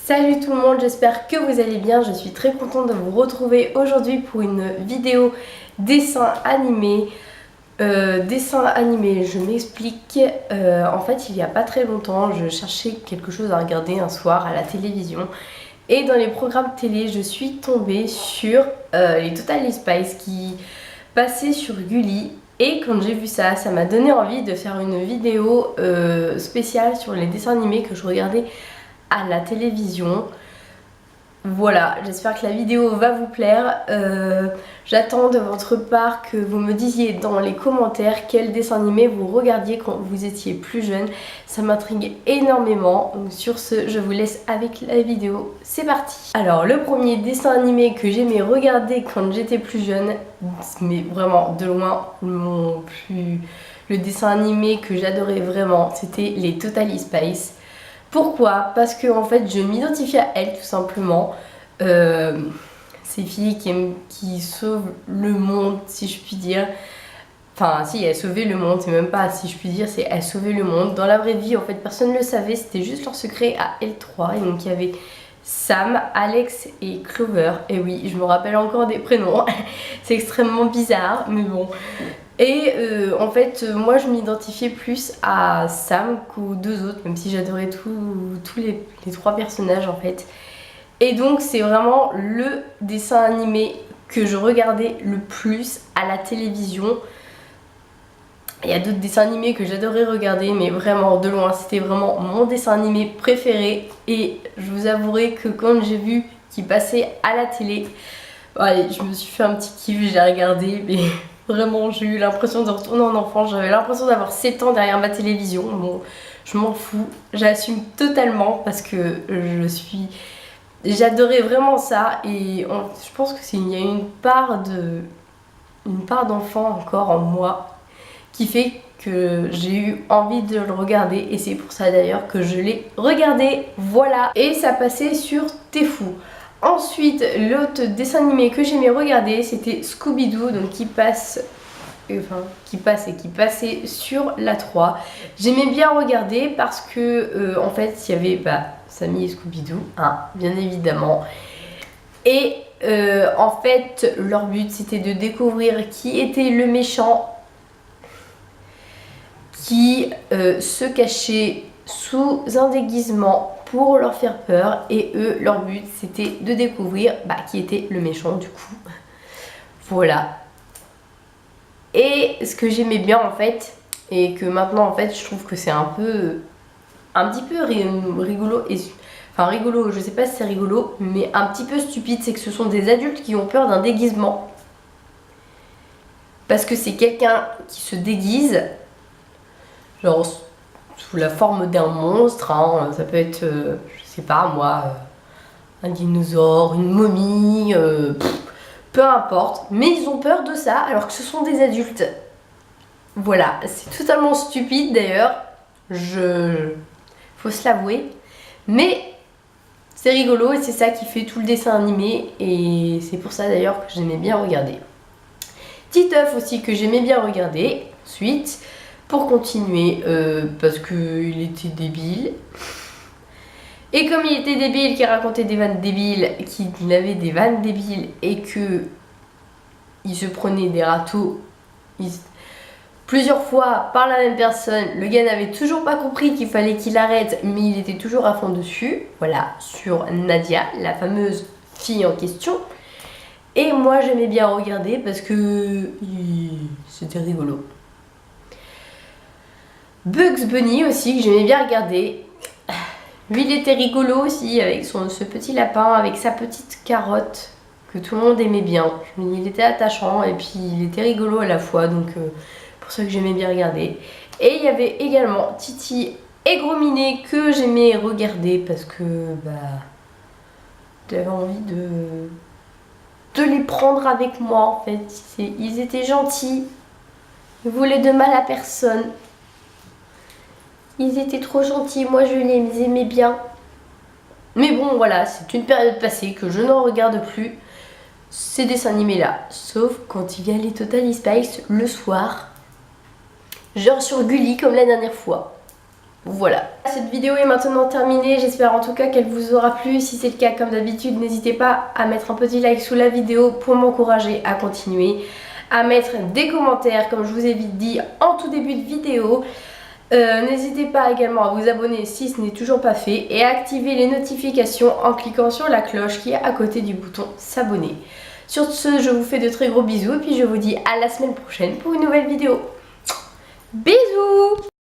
Salut tout le monde, j'espère que vous allez bien. Je suis très contente de vous retrouver aujourd'hui pour une vidéo dessin animé. Je m'explique. En fait, il n'y a pas très longtemps, je cherchais quelque chose à regarder un soir à la télévision. Et dans les programmes télé, je suis tombée sur les Totally Spies qui passaient sur Gulli. Et quand j'ai vu ça, ça m'a donné envie de faire une vidéo spéciale sur les dessins animés que je regardais à la télévision. Voilà, j'espère que la vidéo va vous plaire. J'attends de votre part que vous me disiez dans les commentaires quel dessin animé vous regardiez quand vous étiez plus jeune. Ça m'intrigue énormément. Donc sur ce, je vous laisse avec la vidéo. C'est parti. Alors le premier dessin animé que j'aimais regarder quand j'étais plus jeune, mais vraiment de loin le dessin animé que j'adorais vraiment, c'était les Totally Spies. Pourquoi? Parce que en fait je m'identifie à elles tout simplement. Ces filles qui sauvent le monde, si je puis dire. Enfin si, elles sauvaient le monde, c'est même pas si je puis dire, c'est elles sauvaient le monde. Dans la vraie vie en fait personne ne le savait, c'était juste leur secret à elles trois. Et donc il y avait Sam, Alex et Clover. Et oui, je me rappelle encore des prénoms. C'est extrêmement bizarre, mais bon. Et en fait, moi je m'identifiais plus à Sam qu'aux deux autres, même si j'adorais tous les trois personnages en fait. Et donc c'est vraiment le dessin animé que je regardais le plus à la télévision. Il y a d'autres dessins animés que j'adorais regarder, mais vraiment de loin, c'était vraiment mon dessin animé préféré. Et je vous avouerai que quand j'ai vu qu'il passait à la télé, allez, je me suis fait un petit kiff, j'ai regardé, mais vraiment j'ai eu l'impression de retourner en enfant. J'avais l'impression d'avoir 7 ans derrière ma télévision. Bon, je m'en fous, j'assume totalement parce que j'adorais vraiment ça. Et je pense que il y a une part d'enfant encore en moi qui fait que j'ai eu envie de le regarder. Et c'est pour ça d'ailleurs que je l'ai regardé, voilà. Et ça passait sur T'es fou. Ensuite, l'autre dessin animé que j'aimais regarder, c'était Scooby-Doo, donc qui passait sur la 3. J'aimais bien regarder parce que en fait il y avait Sammy et Scooby-Doo, hein, bien évidemment. Et en fait leur but c'était de découvrir qui était le méchant qui se cachait sous un déguisement pour leur faire peur, et eux leur but c'était de découvrir qui était le méchant du coup. Voilà. Et ce que j'aimais bien en fait, et que maintenant en fait je trouve que c'est un petit peu rigolo, enfin rigolo, je sais pas si c'est rigolo, mais un petit peu stupide, c'est que ce sont des adultes qui ont peur d'un déguisement. Parce que c'est quelqu'un qui se déguise, genre sous la forme d'un monstre, hein. Ça peut être, je sais pas moi, un dinosaure, une momie, peu importe. Mais ils ont peur de ça alors que ce sont des adultes. Voilà, c'est totalement stupide d'ailleurs, faut se l'avouer. Mais c'est rigolo et c'est ça qui fait tout le dessin animé. Et c'est pour ça d'ailleurs que j'aimais bien regarder. Titeuf aussi que j'aimais bien regarder. Ensuite, pour continuer, parce qu'il était débile. Et comme il était débile, qu'il racontait des vannes débiles, qu'il avait des vannes débiles et que il se prenait des râteaux plusieurs fois par la même personne, le gars n'avait toujours pas compris qu'il fallait qu'il arrête, mais il était toujours à fond dessus. Voilà, sur Nadia, la fameuse fille en question. Et moi j'aimais bien regarder parce que c'était rigolo. Bugs Bunny aussi, que j'aimais bien regarder. Lui il était rigolo aussi avec ce petit lapin, avec sa petite carotte que tout le monde aimait bien. Il était attachant et puis il était rigolo à la fois, donc pour ça que j'aimais bien regarder. Et il y avait également Titi et Gros Minet que j'aimais regarder parce que j'avais envie de les prendre avec moi en fait. Ils étaient gentils, ils voulaient de mal à personne. Ils étaient trop gentils, moi je les aimais bien. Mais bon voilà, c'est une période passée que je n'en regarde plus ces dessins animés là. Sauf quand il y a les Totally Spies le soir. Genre sur Gulli comme la dernière fois. Voilà, cette vidéo est maintenant terminée, j'espère en tout cas qu'elle vous aura plu. Si c'est le cas, comme d'habitude, n'hésitez pas à mettre un petit like sous la vidéo pour m'encourager à continuer, à mettre des commentaires comme je vous ai dit en tout début de vidéo. N'hésitez pas également à vous abonner si ce n'est toujours pas fait et à activer les notifications en cliquant sur la cloche qui est à côté du bouton s'abonner. Sur ce, je vous fais de très gros bisous et puis je vous dis à la semaine prochaine pour une nouvelle vidéo. Bisous!